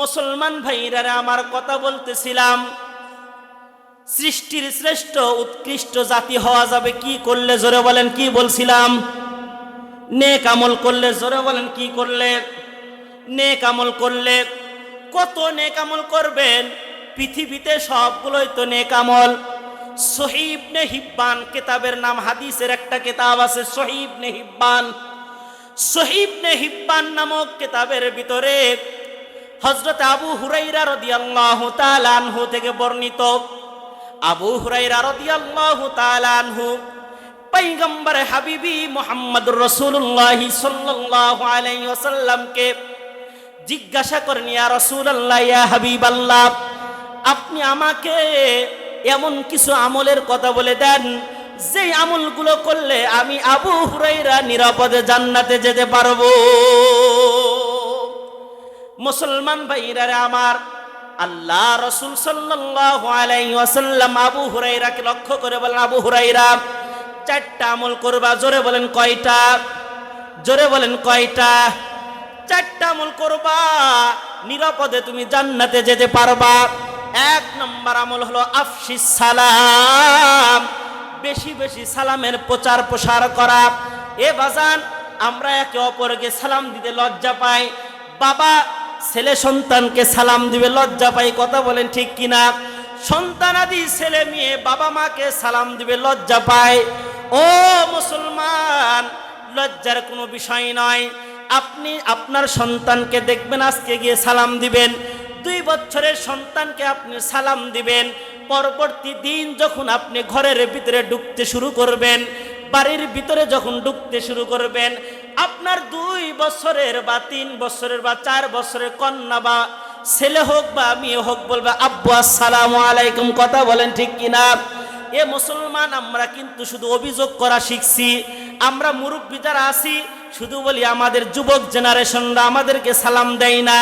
মুসলমান ভাইরা আমার কথা বলতেছিলাম, সৃষ্টির শ্রেষ্ঠ উৎকৃষ্ট জাতি হওয়া যাবে কি করলে? জোরে বলেন, কি বলছিলাম? নেক আমল করলে। জোরে বলেন, কি করলে? নেক আমল করলে। কত নেক আমল করবেন? পৃথিবীতে সবগুলোই তো নেক আমল। সহিহ ইবনে হিব্বান কিতাবের নাম, হাদিসের একটা কিতাব আছে সহিহ ইবনে হিব্বান। সহিহ ইবনে হিব্বান নামক কিতাবের ভিতরে হযরত আবু হুরায়রা রাদিয়াল্লাহু তাআলা আনহু থেকে বর্ণিত। আবু হুরায়রা রাদিয়াল্লাহু তাআলা আনহু পয়গম্বর হাবিবি মুহাম্মদুর রাসূলুল্লাহ সাল্লাল্লাহু আলাইহি ওয়াসাল্লামকে জিজ্ঞাসা করেন, ইয়া রাসূলুল্লাহ, ইয়া হাবিবাল্লাহ, আপনি আমাকে এমন কিছু আমলের কথা বলে দেন যে আমলগুলো করলে আমি আবু হুরায়রা নিরাপদে জান্নাতে যেতে পারবো। মুসলমান ভাইরা আমার, আল্লাহ রাসূল সাল্লাল্লাহু আলাইহি ওয়াসাল্লাম আবু হুরায়রাকে লক্ষ্য করে বলেন, আবু হুরায়রা, চারটা আমল করবা। জোরে বলেন কয়টা? জোরে বলেন কয়টা? চারটা আমল করবা, নিরাপদে তুমি জান্নাতে যেতে পারবা। এক নম্বর আমল হলো আফশিস সালাম, বেশি বেশি সালামের প্রচার প্রসার করা। এ বাজান, আমরা একে অপরকে সালাম দিতে লজ্জা পাই। বাবা ছেলে সন্তানকে সালাম দিবে লজ্জা পাই, কথা বলেন ঠিক কিনা? সন্তানাদি ছেলে মেয়ে বাবা মাকে সালাম দিবে লজ্জা পায়। ও মুসলমান, লজ্জার কোনো বিষয় নয়। আপনি আপনার সন্তানকে দেখবেন, আজকে গিয়ে সালাম দিবেন। 2 বছরের সন্তানকে আপনি সালাম দিবেন। পরবর্তী দিন যখন আপনি ঘরের ভিতরে ঢুকতে শুরু করবেন, বাড়ির ভিতরে যখন ঢুকতে শুরু করবেন, আপনার 2 বছরের বা 3 বছরের বা 4 বছরের কন্যা বা ছেলে হোক বা মেয়ে হোক বলবে, আব্বু আসসালামু আলাইকুম, কথা বলেন ঠিক কিনা? এ মুসলমান, আমরা কিন্তু শুধু অভিযোগ করা শিখছি। আমরা মুরব্বী যারা আছি শুধু বলি আমাদের যুবক জেনারেশনরা আমাদেরকে সালাম দেয় না,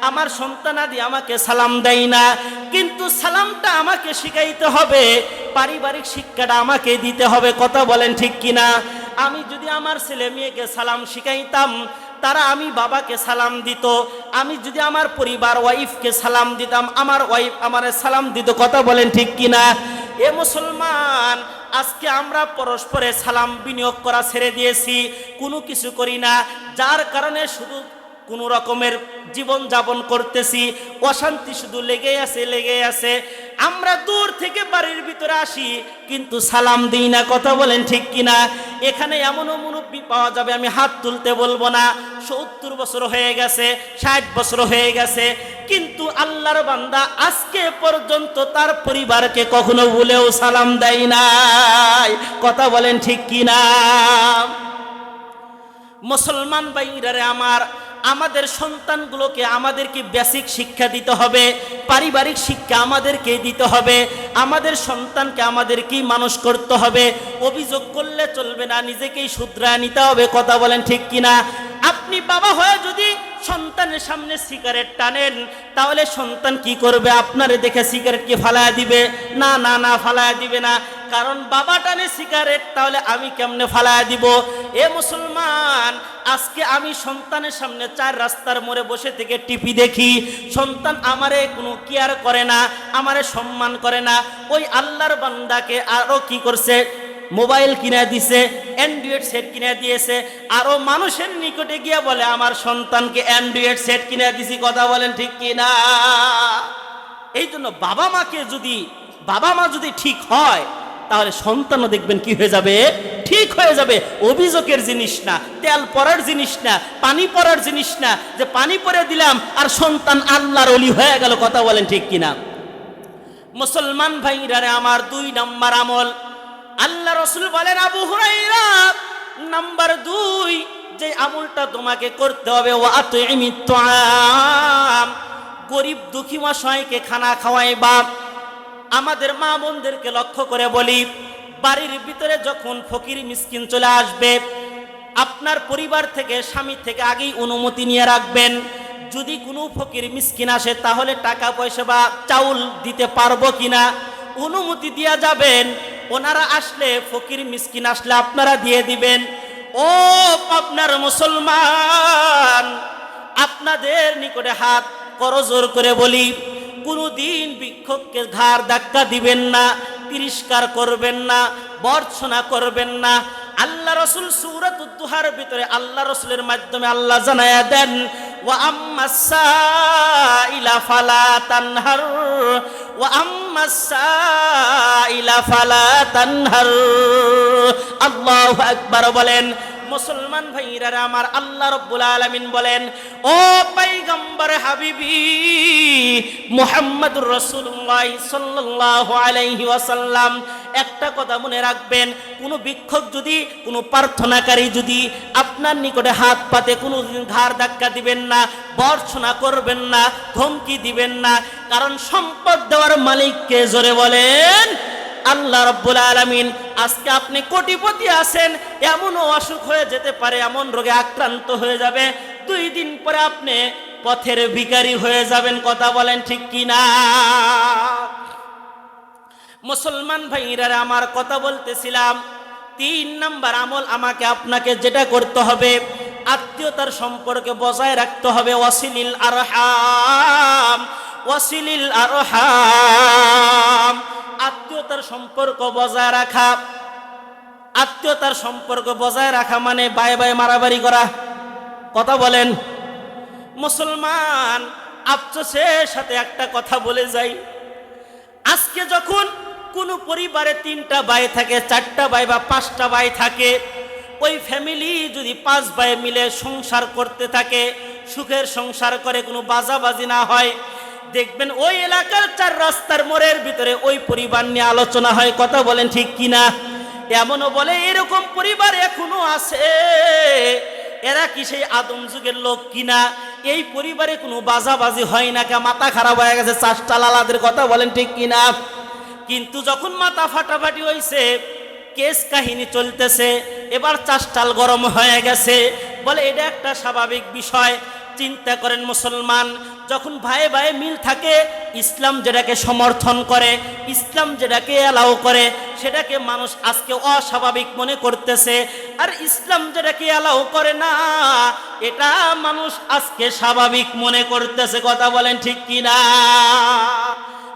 আমার সন্তানাদি আমাকে সালাম দেয় না। কিন্তু সালামটা আমাকে শিখাইতে হবে, পারিবারিক শিক্ষাটা আমাকে দিতে হবে, কথা বলেন ঠিক কিনা? আমি যদি আমার ছেলে মেয়েকে সালাম শিখাইতাম, তারা আমি বাবাকে সালাম দিত। আমি যদি আমার পরিবার ওয়াইফকে সালাম দিতাম, আমার ওয়াইফ আমারে সালাম দিত, কথা বলেন ঠিক কিনা? এ মুসলমান, আজকে আমরা পরস্পরে সালাম বিনিয়োগ করা ছেড়ে দিয়েছি, কোনো কিছু করি না, যার কারণে শুধু কোনো রকমের জীবন যাপন করতেছি, অশান্তি শুধু লেগেই আছে। আমরা দূর থেকে বাড়ির ভিতরে আসি কিন্তু সালাম দিই না, কথা বলেন ঠিক কিনা? এখানে এমনও মুরব্বী পাওয়া যাবে, আমি হাত তুলতে বলবো না, 70 বছর হয়ে গেছে, 60 বছর হয়ে গেছে, কিন্তু আল্লাহর বান্দা আজকে পর্যন্ত তার পরিবারকে কখনো ভুলেও সালাম দেয় নাই, কথা বলেন ঠিক কিনা? মুসলমান ভাইরা আমার, আমাদের সন্তানগুলোকে আমাদেরকে বেসিক শিক্ষা দিতে হবে, পারিবারিক শিক্ষা আমাদেরকে দিতে হবে, আমাদের সন্তানকে আমাদেরকেই মানুষ করতে হবে। অভিযোগ করলে চলবে না, নিজেকেই শুধরায় নিতে হবে, কথা বলেন ঠিক কিনা? আপনি বাবা হয়ে যদি সন্তানের সামনে সিগারেট টানেন, তাহলে সন্তান কি করবে? আপনারে দেখে সিগারেট কি ফালায়া দিবে? না না না, ফালায়া দিবে না, কারণ বাবা টানে সিগারেট, তাহলে আমি কেমনে ফালায়া দিব? এ মুসলমান, আজকে আমি সন্তানের সামনে 4 রাস্তার মোড়ে বসে থেকে টিভি দেখি, সন্তান আমারে কোনো কেয়ার করে না, আমারে সম্মান করে না। ওই আল্লাহর বান্দাকে আরো কি করছে? মোবাইল কিনে দিছে, অ্যান্ড্রয়েড সেট কিনে দিয়েছে, আরো মানুষের নিকটে গিয়ে বলে আমার সন্তানকে অ্যান্ড্রয়েড সেট কিনে দিছি, কথা বলেন ঠিক কিনা? এই জন্য বাবা মা যদি ঠিক হয়, তাহলে সন্তানও দেখবেন কি হয়ে যাবে? ঠিক হয়ে যাবে। অভিযোগের জিনিস না, তেল পড়ার জিনিস না, পানি পড়ার জিনিস না, যে পানি পরে দিলাম আর সন্তান আল্লাহর ওলি হয়ে গেল, কথা বলেন ঠিক কিনা? মুসলমান ভাইরা আমার, 2 নম্বর আমল, আল্লাহ রাসূল বলেন, আবু হুরায়রা, নাম্বার 2 যে আমলটা তোমাকে করতে হবে, ওয়াতুইমিত তুআম, গরিব দুঃখী অসহায়কে খানা খাওয়াইবা। আমাদের মা বোনদেরকে লক্ষ্য করে বলি, বাড়ির ভিতরে যখন ফকির মিসকিন চলে আসবে, আপনার পরিবার থেকে, স্বামী থেকে আগেই অনুমতি নিয়ে রাখবেন। যদি কোনো ফকির মিসকিন আসে, তাহলে টাকা পয়সা বা চাউল দিতে পারবো কিনা অনুমতি দিয়া যাবেন। ওনারা আসলে, ফকির মিসকিন আসলে আপনারা দিয়ে দিবেন। ও আপনার মুসলমান, আপনাদের নিকটে হাত করজোর করে বলি, কোনদিন ভিক্ষুককে ঘাড় ধাক্কা দিবেন না, তিরস্কার করবেন না, বর্জনা করবেন না। আল্লাহ রাসূল সূরাতুদ দুহার ভিতরে আল্লাহ রাসূলের মাধ্যমে আল্লাহ জানায়া দেন, ওয়া আম্মাস সাইলা ফালা তানহার, ওয়া আম্মাস সাইলা ফালা তানহার। আল্লাহু আকবার বলেন। মুসলমান ভাইরা আমার, আল্লাহ রাব্বুল আলামিন বলেন, ও পয়গম্বর হাবিবি মুহাম্মদুর রাসূলুল্লাহ সাল্লাল্লাহু আলাইহি ওয়াসাল্লাম, একটা কথা মনে রাখবেন, কোনো ভিক্ষুক যদি, কোনো প্রার্থনাকারী যদি আপনার নিকটে হাত পাতে, কোনো ঘাড় ধাক্কা দিবেন না, বর্জনা করবেন না, ধমকি দিবেন না। কারণ সম্পদ দেওয়ার মালিককে, জোরে বলেন আল্লাহ রাব্বুল আলামিন। আজকে আপনি কোটিপতি আছেন, এমনও অসুখ হয়ে যেতে পারে, এমন রোগে আক্রান্ত হয়ে যাবে, 2 দিন পরে আপনি পথের ভিখারি হয়ে যাবেন। কথা বলেন ঠিক কিনা? মুসলমান ভাইরা আমার, কথা বলতেছিলাম 3 নাম্বার আমল আমাকে আপনাকে যেটা করতে হবে, আত্মীয়তার সম্পর্কে বজায় রাখতে হবে। ওয়াসিলিল আরহাম, ওয়াসিলিল আরহাম, আত্মীয়তার সম্পর্ক বজায় রাখা। আত্মীয়তার সম্পর্ক বজায় রাখা মানে বায়ে বায়ে মারামারি করা। কথা বলেন মুসলমান, আফসোসের সাথে একটা কথা বলে যাই, আজকে যখন কোনো পরিবারে 3টা ভাই থাকে, 4টা ভাই বা 5টা ভাই থাকে, ওই ফ্যামিলি যদি 5 ভাই মিলে সংসার করতে থাকে, সুখের সংসার করে, কোনো বাজাবাজি না হয়, দেখবেন ওই এলাকার 4 রাস্তার মোড়ের ভিতরে ওই পরিবার নিয়ে আলোচনা হয়। কথা বলেন ঠিক কিনা? এমনও বলে এরকম পরিবার এখনো আছে, এরা কি সেই আদম যুগের লোক কিনা? এই পরিবারে কোনো বাজাবাজি হয় না, কে মাথা খারাপ হয়ে গেছে চাষটা লালাদের। কথা বলেন ঠিক কিনা? কিন্তু যখন মাথা ফাটাফাটি হয়েছে, কেস কাহিনী চলতেছে, এবার চাষটাল গরম হয়ে গেছে, বলে এটা একটা স্বাভাবিক বিষয়। চিন্তা করেন মুসলমান, যখন ভাই ভাই মিল থাকে, ইসলাম যেটাকে সমর্থন করে, ইসলাম যেটাকে অ্যালাউ করে, সেটাকে মানুষ আজকে অস্বাভাবিক মনে করতেছে। আর ইসলাম যেটাকে অ্যালাউ করে না, এটা মানুষ আজকে স্বাভাবিক মনে করতেছে। কথা বলেন ঠিক কিনা?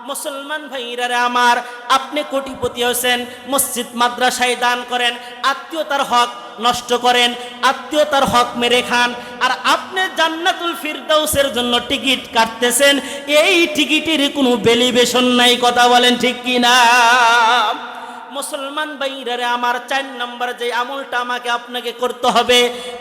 মুসলমান ভাইরা আমার, আপনি কোটিপতি হয়েছেন, মসজিদ মাদ্রাসায় দান করেন, আত্মীয়তার হক নষ্ট করেন, আত্মীয়তার হক মেরে খান, আর আপনি জান্নাতুল ফিরদাউসের জন্য টিকিট কাটতেছেন, এই টিকিটের কোনো ভ্যালুয়েশন নাই। কথা বলেন ঠিক কিনা? মুসলমান ভাইরা আমার, 4 নম্বর যে আমলটা আমাকে আপনাকে করতে হবে,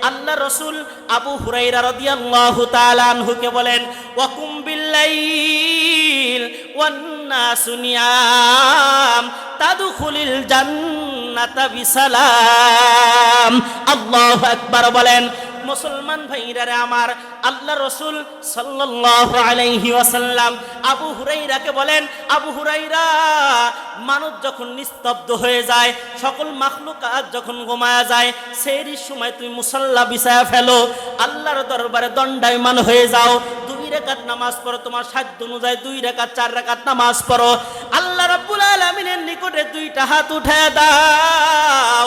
আল্লাহ রাসূল আবু হুরায়রা রাদিয়াল্লাহু তাআলা আনহুকে বলেন, ওয়াকুম বিল্লাইল ওয়ান নাসু নিয়াম তাদখুলিল জান্নাতা বিসালাম। আল্লাহু আকবার বলেন। মুসলমান ভাইরা আমার, আল্লাহ রাসূল সাল্লাল্লাহু আলাইহি ওয়াসাল্লাম আবু হুরায়রাকে বলেন, আবু হুরায়রা, মানুষ যখন নিস্তব্ধ হয়ে যায়, সকল মাখলুকাত যখন ঘুমায়া যায়, সেই সময় তুমি মুসাল্লা বিছায়া ফেলো, আল্লাহর দরবারে দণ্ডায়মান হয়ে যাও, 2 রাকাত নামাজ পড়ো, তোমার সাধ্য অনুযায়ী 2 রাকাত 4 রাকাত নামাজ পড়ো, আল্লাহ রাব্বুল আলামিনের নিকটে 2টা হাত উঠায় দাও,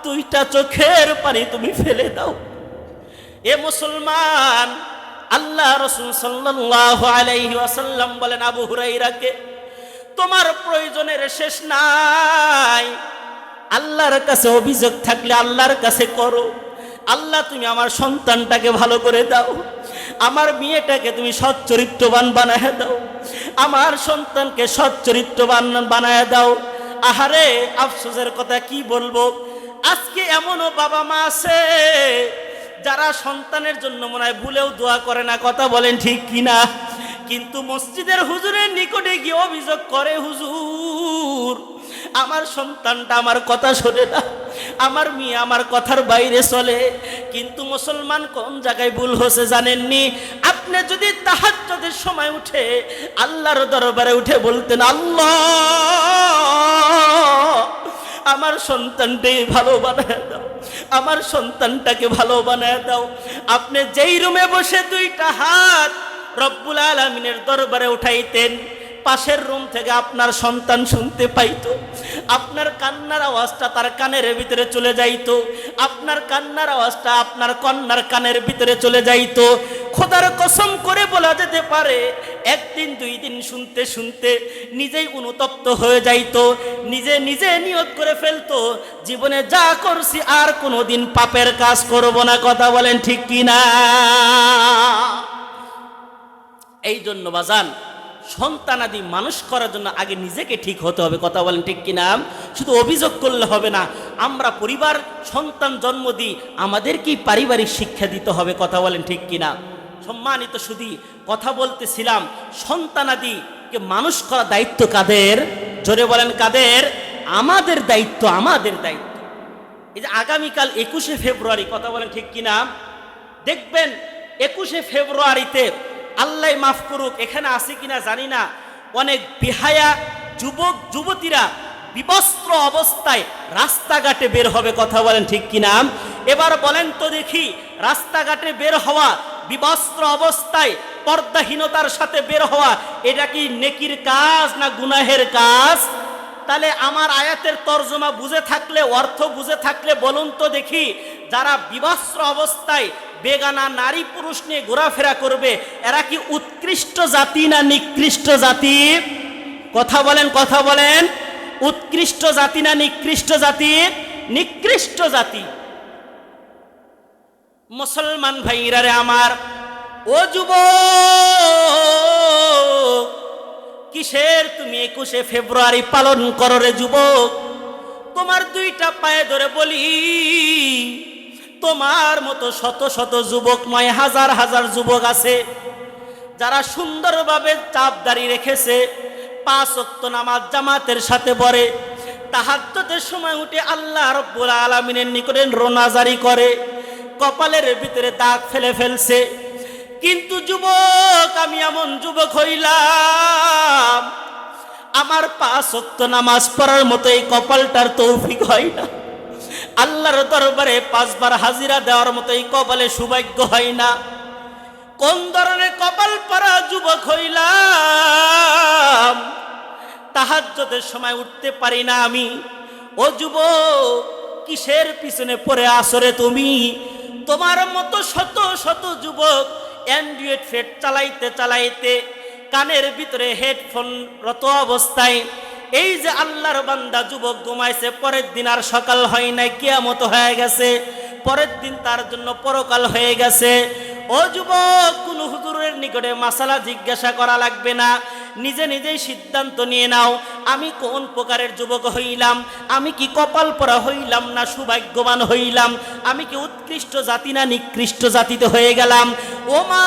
2টা চোখের পানি তুমি ফেলে দাও। এ মুসলমান, আল্লাহ রাসূল সাল্লাল্লাহু আলাইহি ওয়াসাল্লাম বলেন আবু হুরায়রাকে, তোমার প্রয়োজনের শেষ নাই, আল্লাহর কাছে অভিযোগ থাকলে আল্লাহর কাছে করো। আল্লাহ, তুমি আমার সন্তানটাকে ভালো করে দাও, আমার মেয়েটাকে তুমি সৎ চরিত্রবান বানায় দাও, আমার সন্তানকে সৎ চরিত্রবান বানায় দাও। আহারে, আফসোসের কথা কি বলবো, আজকে এমনও বাবা মা আছে যারা সন্তানের জন্য মনে হয় ভুলেও দোয়া করে না। কথা বলেন ঠিক কিনা? কিন্তু মসজিদের হুজুরের নিকটে গিয়ে অভিযোগ করে, হুজুর, আমার সন্তানটা আমার কথা শোনে না, আমার মেয়ে আমার কথার বাইরে চলে। কিন্তু মুসলমান, কোন জায়গায় ভুল হয়েছে জানেননি? আপনি যদি তাহাজ্জুদের সময় উঠে আল্লাহর দরবারে উঠে বলতেন, আল্লাহ, আমার সন্তানটাকে ভালো বানায় দাও, আমার সন্তানটাকে ভালো বানায় দাও। আপনি যেই রুমে বসে 2টা হাত রব্বুল আলামিনের দরবারে উঠাইতেন, পাশের রুম থেকে আপনার সন্তান শুনতে পাইতো, আপনার কান্নার আওয়াজটা তার কানের ভিতরে চলে যাইতো, আপনার কান্নার আওয়াজটা আপনার কন্যার কানের ভিতরে চলে যাইতো। খোদার কসম করে বলা যেতে পারে একদিন দুই দিন শুনতে শুনতে নিজেই অনুতপ্ত হয়ে যাইতো, নিজে নিজে নিয়ত করে ফেলতো জীবনে যা করছি আর কোনোদিন পাপের কাজ করব না। কথা বলেন ঠিক কিনা? এই জন্য বাজান, সন্তানাদি মানুষ করার জন্য আগে নিজেকে ঠিক হতে হবে। কথা বলেন ঠিক কিনা? শুধু অভিযোগ করলে হবে না। আমরা পরিবার সন্তান জন্ম দিই, আমাদেরকেই পারিবারিক শিক্ষা দিতে হবে। কথা বলেন ঠিক কিনা? সম্মানিত শুধু কথা বলতেছিলাম, সন্তানাদিকে মানুষ করা দায়িত্ব কাদের? জোরে বলেন কাদের? আমাদের দায়িত্ব, আমাদের দায়িত্ব। এই যে আগামীকাল 21শে ফেব্রুয়ারি, কথা বলেন ঠিক কিনা? দেখবেন 21শে ফেব্রুয়ারিতে আল্লাহ মাফ করুক, এখানে আছে কিনা জানি না, অনেক বেহায়া যুবক যুবতীরা বিবস্ত্র অবস্থায় রাস্তাঘাটে বের হবে। কথা বলেন ঠিক কিনা? এবার বলেন তো দেখি, রাস্তাঘাটে বের হওয়া বিবস্ত্র অবস্থায় পর্দাহীনতার সাথে বের হওয়া, এটা কি নেকির কাজ না গুনাহের কাজ? তাহলে আমার আয়াতের তর্জমা বুঝে থাকলে, অর্থ বুঝে থাকলে বলুন তো দেখি, যারা বিবস্ত্র অবস্থায় বেগানা নারী পুরুষ নিয়ে ঘোরাফেরা করবে, এরা কি উৎকৃষ্ট জাতি না নিকৃষ্ট জাতি? কথা বলেন, কথা বলেন। উৎকৃষ্ট জাতি না নিকৃষ্ট জাতি? নিকৃষ্ট জাতি। মুসলমান ভাইরা রে আমার, ও যুবক, কিসের তুমি 21শে ফেব্রুয়ারি পালন করো রে যুবক? তোমার দুইটা পায়ে ধরে বলি, তোমার মতো শত শত যুবক নয়, হাজার হাজার যুবক আছে যারা সুন্দরভাবে চাপদারি রেখেছে, 5 ওয়াক্ত নামাজ জামাতের সাথে পড়ে, তাহাজ্জুদের সময় উঠে আল্লাহ রাব্বুল আলামিনের নিকটে রোনাজারি করে, কপালের ভিতরে দাগ ফেলে ফেলছে। কিন্তু যুবক, আমি এমন যুবক হইলাম, আমার 5 ওয়াক্ত নামাজ পড়ার মতো এই কপালটার তৌফিক হয় না, আল্লাহর দরবারে 5 বার হাজিরা দেওয়ার মতো এই কপালে সৌভাগ্য হয় না। কোন ধরনের কপাল পরা যুবক হইলাম, তাহাজ্জুদের সময় উঠতে পারি না আমি। ও যুবক, কিসের পিছনে পড়ে আসরে তুমি? তোমার মতো শত শত যুবক অ্যান্ড্রয়েড ফোন চালাইতে চালাইতে কানের ভিতরে হেডফোন রত অবস্থায়, এই যে আল্লাহর বান্দা যুবক ঘুমাইছে, পরের দিন আর সকাল হয় নাই, কিয়ামত হয়ে গেছে, পরের দিন তার জন্য পরকাল হয়ে গেছে। ও যুবক, কোন হুজুরের নিকটে মাসালা জিজ্ঞাসা করা লাগবে না, নিজে নিজেই সিদ্ধান্ত নিয়ে নাও, আমি কোন প্রকারের যুবক হইলাম? আমি কি কপাল পরা হইলাম না সৌভাগ্যবান হইলাম? আমি কি উৎকৃষ্ট জাতি না নিকৃষ্ট জাতিতে হয়ে গেলাম? ও মা,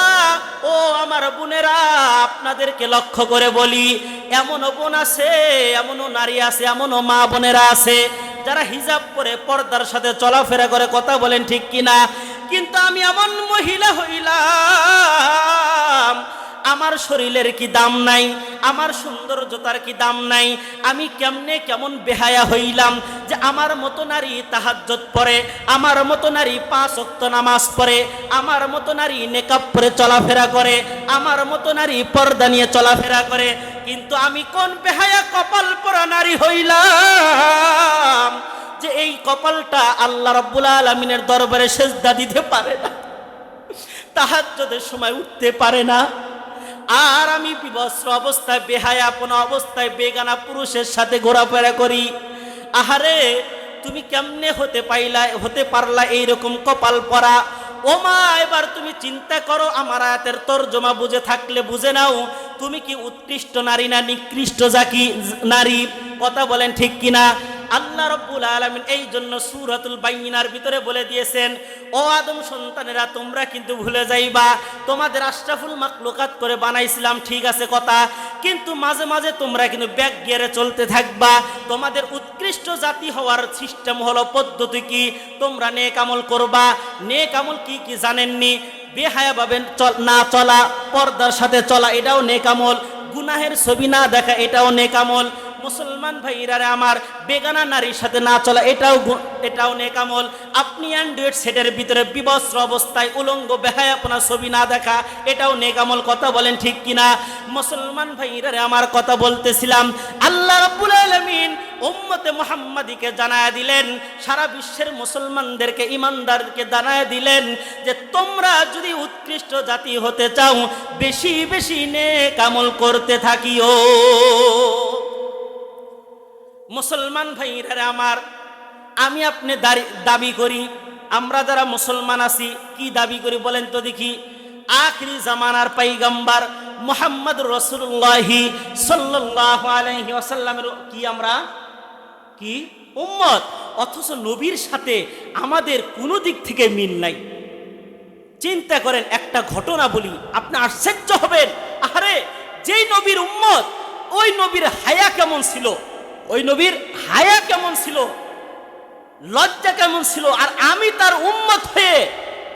ও আমার বোনেরা, আপনাদেরকে লক্ষ্য করে বলি, এমনও বোন আছে, এমনও নারী আছে, এমনও মা বোনেরা আছে যারা হিজাব পরে পর্দার সাথে চলাফেরা করে। কথা বলেন ঠিক কিনা? কিন্তু আমি এমন মহিলা হইলাম, আমার শরীরের কি দাম নাই, আমার সৌন্দর্যতার কি দাম নাই? আমি কেমনে কেমন বেহায়া হইলাম যে আমার মতো নারী তাহাজ্জুদ পড়ে, আমার মতো নারী 5 ওয়াক্ত নামাজ পড়ে, আমার মতো নারী নেকাব পরে চলাফেরা করে, আমার মতো নারী পর্দা নিয়ে চলাফেরা করে। কিন্তু আমি কোন বেহায়া কপাল পরা নারী হইলাম যে এই কপালটা আল্লাহ রাব্বুল আলামিনের দরবারে সেজদা দিতে পারে না, তাহাজ্জুদের সময় উঠতে পারে না, আর আমি বিবস্ত্র অবস্থায় বেহায়াপনা অবস্থায় বেগানা পুরুষের সাথে ঘোরাফেরা করি। আহারে, তুমি কেমনে হতে পারলা এইরকম কপাল পরা? ও মা, এবার তুমি চিন্তা করো, আমার আয়াতের তরজমা বুঝে থাকলে বুঝে নাও, তুমি কি উৎকৃষ্ট নারী না নিকৃষ্ট নারী? কথা বলেন ঠিক কিনা? আল্লাহ রাব্বুল আলামিন এই জন্য সূরাতুল বাইয়িনার ভিতরে বলে দিয়েছেন, ও আদম সন্তানেরা, তোমরা কিন্তু ভুলে যাইবা, তোমাদের আশরাফুল মাখলুকাত করে বানাইছিলাম, ঠিক আছে কথা, কিন্তু মাঝে মাঝে তোমরা কিন্তু ব্যাক গিয়ারে চলতে থাকবা। তোমাদের উৎকৃষ্ট জাতি হওয়ার সিস্টেম হলো, পদ্ধতি কি? তোমরা নেক আমল করবা। নেক আমল কি কি জানেননি? বেহায়া ভাবে না চলা, পর্দার সাথে চলা, এটাও নেক আমল। গুনাহের ছবি না দেখা, এটাও নেক আমল। মুসলমান ভাইরারে আমার, বেগানা নারীর সাথে না চলা এটাও নেক আমল। আপনি অ্যান্ড্রয়েড সেটের ভিতরে বিবস্ত্র অবস্থায় উলঙ্গ বেহায়াপনা ছবি না দেখা, এটাও নেক আমল। কথা বলেন ঠিক কিনা? মুসলমান ভাইরারে আমার, কথা বলতেছিলাম, আল্লাহ রাব্বুল আলামিন উম্মতে মুহাম্মাদিকে জানায় দিলেন, সারা বিশ্বের মুসলমানদেরকে, ইমানদারকে জানায় দিলেন যে তোমরা যদি উৎকৃষ্ট জাতি হতে চাও, বেশি বেশি নেক আমল করতে থাকিও। মুসলমান ভাইরা আমার, আমি আপনি দাবি করি, আমরা যারা মুসলমান আছি কি দাবি করি বলেন তো দেখি? আখিরি জামানার পয়গম্বর মুহাম্মদুর রাসূলুল্লাহ সাল্লাল্লাহু আলাইহি ওয়াসাল্লামের কি আমরা কি উম্মত, অথচ নবীর সাথে আমাদের কোনো দিক থেকে মিল নাই। চিন্তা করেন, একটা ঘটনা বলি, আপনি আশ্চর্য হবেন। আরে যেই নবীর উম্মত, ওই নবীর হায়া কেমন ছিল, ওই নবীর হায়া কেমন ছিল, লজ্জা কেমন ছিল, আর আমি তার উম্মত হয়ে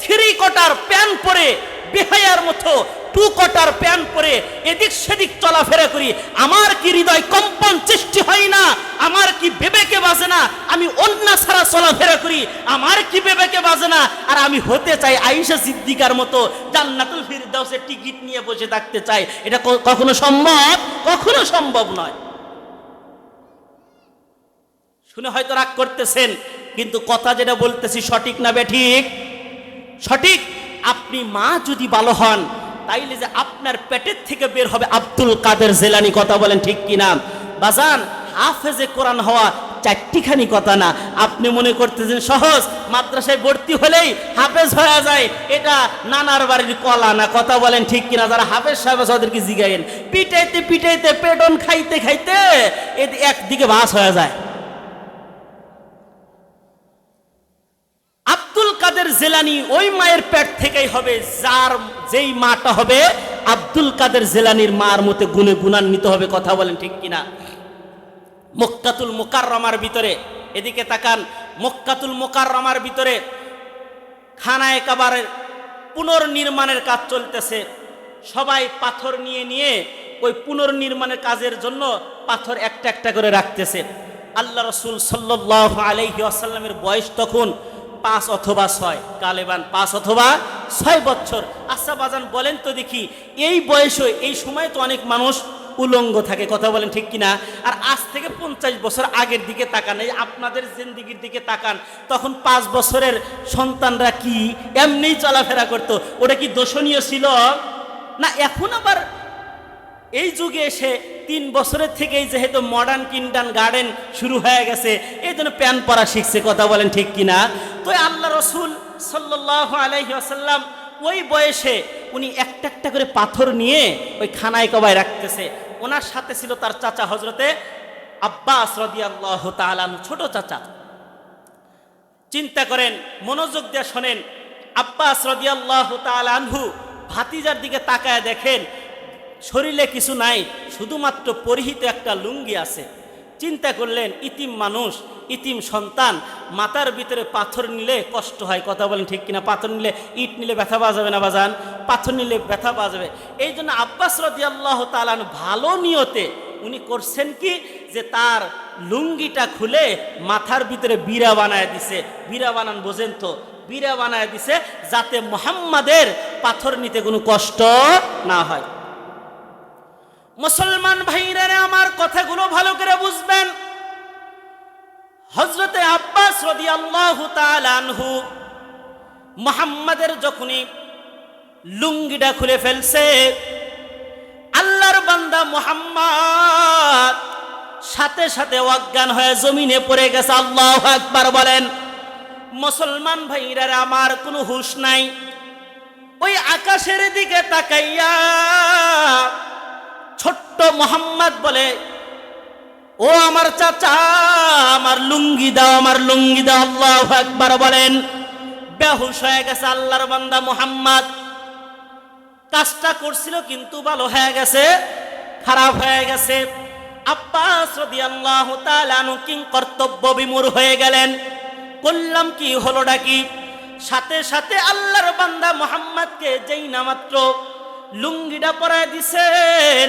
3 কোয়ার্টার প্যান্ট পরে, বেহায়ার মতো 2 কোয়ার্টার প্যান্ট পরে এদিক সেদিক চলাফেরা করি, আমার কি হৃদয় কম্পন সৃষ্টি হয় না? আমার কি বিবেকে বাজে না? আমি অন্য ছাড়া চলাফেরা করি, আমার কি বিবেকে বাজে না? আর আমি হতে চাই আয়েশা সিদ্দিকার মতো, জান্নাতুল ফিরদাউসের টিকিট নিয়ে বসে থাকতে চাই। এটা কখনো সম্ভব? কখনো সম্ভব নয়। শুনে হয়তো রাগ করতেছেন, কিন্তু কথা যেটা বলতেছি সঠিক না বেঠিক? সঠিক। আপনি মা যদি ভালো হন, তাইলে যে আপনার পেটের থেকে বের হবে আব্দুল কাদের জেলানি। কথা বলেন ঠিক কিনা? বাজান, হাফেজে কোরআন হওয়া 4টিখানি কথা না। আপনি মনে করতেছেন সহজ, মাদ্রাসায় ভর্তি হলেই হাফেজ হয়ে যায়, এটা নানার বাড়ির কলা না। কথা বলেন ঠিক কিনা? যারা হাফেজ সাহেব ওদেরকে জিগাইন, পিটাইতে পিটাইতে পেটন খাইতে খাইতে একদিকে ভাস হয়ে যায়। আব্দুল কাদের জেলানি ওই মায়ের পেট থেকেই হবে, যেই মাটা হবে আব্দুল কাদের জেলানির মার মতে গুণে গুণান্বিত হবে। কথা বলেন ঠিক কিনা? মক্কাতুল মুকাররমার ভিতরে, এদিকে তাকান, মক্কাতুল মুকাররমার ভিতরে খানায়ে কাবার পুনর্নির্মাণের কাজ চলতেছে। সবাই পাথর নিয়ে নিয়ে ওই পুনর্নির্মাণের কাজের জন্য পাথর একটা একটা করে রাখতেছে। আল্লাহ রাসূল সাল্লাল্লাহু আলাইহি ওয়াসাল্লামের বয়স তখন 5 অথবা 6, গালেবান 5 অথবা 6 বছর। আচ্ছা বাজান বলেন তো দেখি, এই বয়সে, এই সময় তো অনেক মানুষ উলঙ্গ থাকে। কথা বলেন ঠিক কিনা? আর আজ থেকে 50 বছর আগের দিকে তাকান, এই আপনাদের জিন্দিগির দিকে তাকান, তখন 5 বছরের সন্তানরা কি এমনিই চলাফেরা করতো? ওটা কি দোষণীয় ছিল না? এখন আবার এই যুগে এসে 3 বছরের থেকেই যেহেতু মডার্ন কিন্ডার গার্ডেন শুরু হয়ে গেছে, এই জন্য প্যান্ট পরা শিখছে। কথা বলেন ঠিক কিনা? তো আল্লাহ রাসূল সাল্লাল্লাহু আলাইহি ওয়াসাল্লাম ওই বয়সে উনি একটা একটা করে পাথর নিয়ে ওই খানায় কাবায় রাখতেছে। ওনার সাথে ছিল তার চাচা হযরতে আব্বাস রাদিয়াল্লাহু তাআলা, ছোট চাচা। চিন্তা করেন, মনোযোগ দিয়ে শোনেন, আব্বাস রাদিয়াল্লাহু তাআলা আনহু ভাতিজার দিকে তাকায় দেখেন শরীরে কিছু নাই, শুধুমাত্র পরিহিত একটা লুঙ্গি আছে। চিন্তা করলেন, ইতিম মানুষ, ইতিম সন্তান, মাথার ভিতরে পাথর নিলে কষ্ট হয়। কথা বলেন ঠিক কিনা? পাথর নিলে, ইট নিলে ব্যথা পাওয়া যাবে না বাজান? পাথর নিলে ব্যথা পাওয়া যাবে। এই জন্য আব্বাস রাদিয়াল্লাহু তাআলা ভালো নিয়তে উনি করছেন কি, যে তার লুঙ্গিটা খুলে মাথার ভিতরে বিড়া বানায় দিছে। বিড়া বানান বোঝেন তো? বিড়া বানায় দিছে যাতে মুহাম্মাদের পাথর নিতে কোনো কষ্ট না হয়। মুসলমান ভাইরা আমার, কথাগুলো ভালো করে বুঝবেন। হযরতে আব্বাস রাদিয়াল্লাহু তাআলা আনহু মুহাম্মাদের যখনই লুঙ্গিটা খুলে ফেলছে, আল্লাহর বান্দা মুহাম্মদ সাথে সাথে অজ্ঞান হয়ে জমিনে পড়ে গেছে। আল্লাহু আকবার বলেন। মুসলমান ভাইরা আমার, কোনো হুঁশ নাই। ওই আকাশের দিকে তাকাইয়া ছোট্ট মুহাম্মদ বলে, ও আমার চাচা, আমার লুঙ্গি দাও, আমার লুঙ্গি দাও। আল্লাহু আকবার বলেন। বেহুশ হয়ে গেছে আল্লাহর বান্দা মুহাম্মদ। কাজটা করছিল কিন্তু ভালো হয়ে গেছে, খারাপ হয়ে গেছে। আব্বাস রাদিয়াল্লাহু তাআলা আনহু কিং কর্তব্য বিমূঢ় হয়ে গেলেন। করলাম কি, হলোটা কি? সাথে সাথে আল্লাহর বান্দা মুহাম্মদকে যেই না মাত্র লুঙ্গিটা পরায় দিছেন,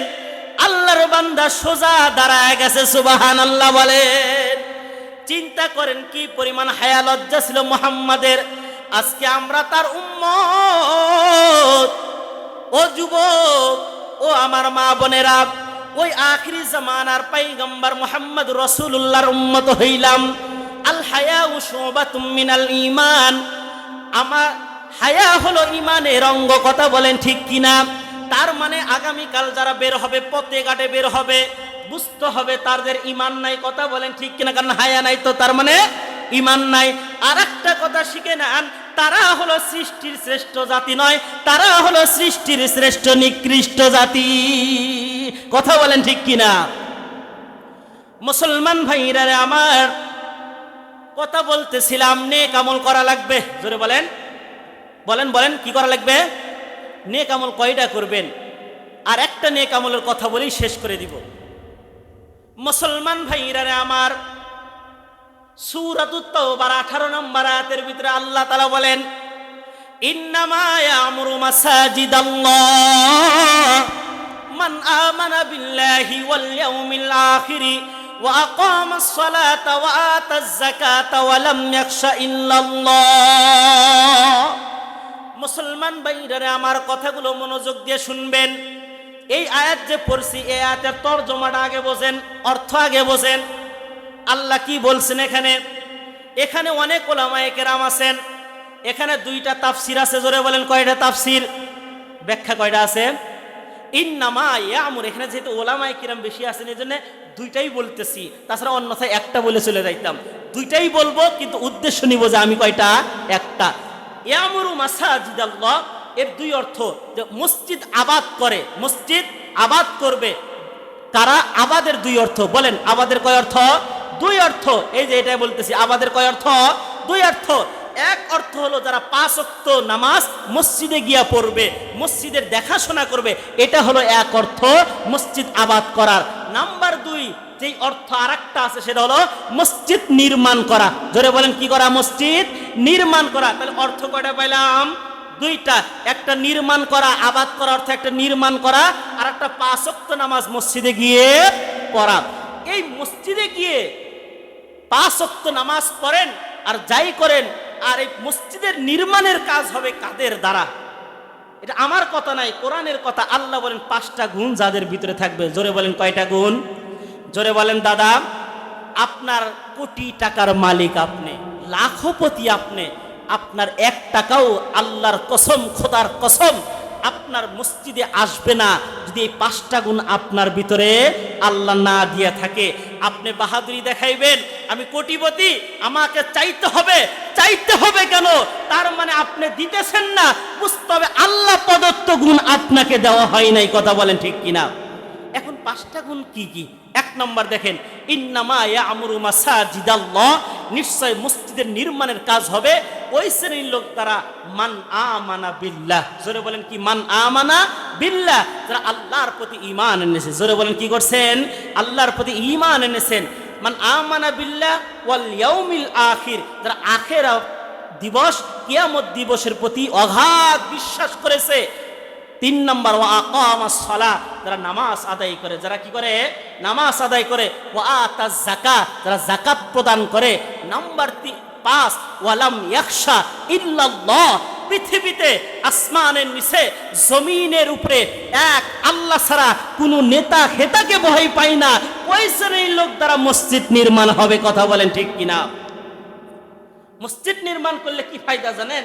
আল্লাহর বান্দা সোজা দাঁড়ায় গেছে, সুবহানাল্লাহ বলেন। চিন্তা করেন কি পরিমাণ হায়া লজ্জা ছিল মুহাম্মাদের। আজকে আমরা তার উম্মত। ও যুবক, ও আমার মা বোনেরা, ওই আখিরি জামানার পয়গম্বর মুহাম্মদ রাসূলুল্লাহর উম্মত হইলাম। আল হায়াউ শুবাতুম মিনাল ঈমান। আমার হায়া হলো ঈমানের অঙ্গ, কথা বলেন ঠিক কিনা? তার মানে আগামীকাল যারা বের হবে, পথে ঘাটে বের হবে, বুঝতে হবে তাদের ঈমান নাই, কথা বলেন ঠিক কিনা? কারণ হায়া নাই তো তার মানে ঈমান নাই। আর একটা কথা শিখে নেন, তারা হলো সৃষ্টির শ্রেষ্ঠ জাতি নয়, তারা হলো সৃষ্টির শ্রেষ্ঠ নিকৃষ্ট জাতি, কথা বলেন ঠিক কিনা? মুসলমান ভাইরা আমার, কথা বলতেছিলাম নেক আমল করা লাগবে। জোরে বলেন, বলেন বলেন, কি করা লাগবে? নেক আমল কয়টা করবেন? আর একটা নেক আমলের কথা বলেই শেষ করে দিব। মুসলমান ভাইরা আমার, সূরাতুত তাওবার 18 নম্বর আয়াতের ভিতরে আল্লাহ তাআলা বলেন, ইন্নামা ইয়ামুরু মাসাজিদাল্লাহ মান আমানা বিল্লাহি ওয়াল ইয়াউমিল আখির ওয়া আকামাস সালাতা ওয়া আতাজ যাকাতা ওয়া লাম ইয়াখশা ইল্লাল্লাহ। মুসলমান ভাইরা আমার, কথাগুলো মনোযোগ দিয়ে শুনবেন। এই আয়াত যে পড়ছি, এই আয়াতের তরজমাটা আগে বোঝেন, অর্থ আগে বোঝেন। আল্লাহ কি বলছেন এখানে? এখানে অনেক উলামায়ে কেরাম আছেন, এখানে দুইটা তাফসির আছে। জোরে বলেন কয়টা তাফসির? ব্যাখ্যা কয়টা আছে? ইন্নামা ইয়ামুর, এখানে যেহেতু উলামায়ে কেরাম বেশি আছেন এই জন্য দুইটাই বলতেছি, তাছাড়া অন্যথায় একটা বলে চলে যাইতাম। দুইটাই বলবো, কিন্তু উদ্দেশ্য নিব যে আমি কয়টা? একটা। ইয়ামুরু মাসাজিদাল্লাহ এর দুই অর্থ, যে মসজিদ আবাদ করে, মসজিদ আবাদ করবে। কারা? আবাদের দুই অর্থ। বলেন আবাদের কয় অর্থ? দুই অর্থ। এই যে এটাই বলতেছি, আবাদের কয় অর্থ? দুই অর্থ। এক অর্থ হলো যারা 5 ওয়াক্ত নামাজ মসজিদে গিয়া পড়বে, মসজিদের দেখাশোনা করবে, এটা হলো এক অর্থ মসজিদ আবাদ করার। নাম্বার 2 যেই অর্থ আরেকটা আছে, সেটা হলো মসজিদ নির্মাণ করা। জোরে বলেন কি করা? মসজিদ নির্মাণ করা। তাহলে অর্থ কয়টা পাইলাম? দুইটা। একটা নির্মাণ করা, আবাদ করা অর্থ একটা নির্মাণ করা, আর একটা 5 ওয়াক্ত নামাজ মসজিদে গিয়ে পড়া। এই মসজিদে গিয়ে 5 ওয়াক্ত নামাজ পড়েন আর যাই করেন, আর এই মসজিদের নির্মাণের কাজ হবে কাদের দ্বারা? এটা আমার কথা নাই, কোরআনের কথা। আল্লাহ বলেন 5টা গুণ যাদের ভিতরে থাকবে। জোরে বলেন কয়টা গুণ? জোরে বলেন দাদা। আপনার কোটি টাকার মালিক আপনি, লাখপতি আপনি, আপনার 1 টাকাও আল্লাহর কসম, খোদার কসম, আপনার মসজিদে আসবে না যদি এই 5টা গুণ আপনার ভিতরে আল্লাহ না দিয়ে থাকে। আপনি বাহাদুরি দেখাইবেন, আমি কোটিপতি, আমাকে চাইতে হবে। চাইতে হবে কেন? তার মানে আপনি দিতেছেন না, বুঝতে হবে আল্লাহ প্রদত্ত গুণ আপনাকে দেওয়া হয় নাই, কথা বলেন ঠিক কিনা? এখন 5টা গুণ কি কি? 1 নম্বর দেখেন, ইন্নামা ইয়ামুরু মাসাজিদাল্লাহ, নিশ্চয় মসজিদের নির্মাণের কাজ হবে ওই শ্রেণীর লোক তারা মান আমানা বিল্লাহ। জোরে বলেন কি? মান আমানা বিল্লাহ, যারা আল্লাহর প্রতি ঈমান এনেছে। জোরে বলেন কি করছেন? আল্লাহর প্রতি ঈমান এনেছেন। মান আমানা বিল্লাহ ওয়াল ইয়াউমিল আখির, যারা আখিরাত দিবস, কিয়ামত দিবসের প্রতি অগাধ বিশ্বাস করেছে। 3 নম্বর, ওয়া আকামাস সালাহ, যারা নামাজ আদায় করে। যারা কি করে? নামাজ আদায় করে। ওয়া আতাজ যাকাত, যারা যাকাত প্রদান করে। নাম্বার 5, ওয়ালাম ইয়াখশা ইল্লাল্লাহ, পৃথিবীতে আসমানের নিচে জমিনের উপরে এক আল্লাহ ছাড়া কোনো নেতা খেতাকে ভয় পায় না। ওই শ্রেণীর লোক দ্বারা মসজিদ নির্মাণ হবে, কথা বলেন ঠিক কিনা? মসজিদ নির্মাণ করলে কি ফায়দা জানেন?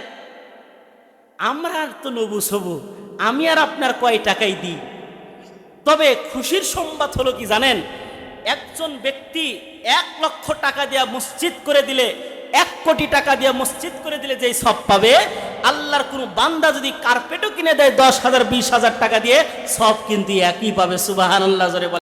আমরা তো নবু সবু, আমি আর আপনার কয় টাকাই দিই। তবে খুশির সংবাদ হলো কি জানেন? একজন ব্যক্তি 1 লক্ষ টাকা দিয়ে মসজিদ করে দিলে, 1 কোটি টাকা দিয়ে মসজিদ করে দিলে যেই সব পাবে, আল্লাহর কোনো বান্দা যদি কার্পেটও কিনে দেয় 10,000 20,000 টাকা দিয়ে, সব কিন্তু একই পাবে। সুবহানাল্লাহ জোরে বলেন।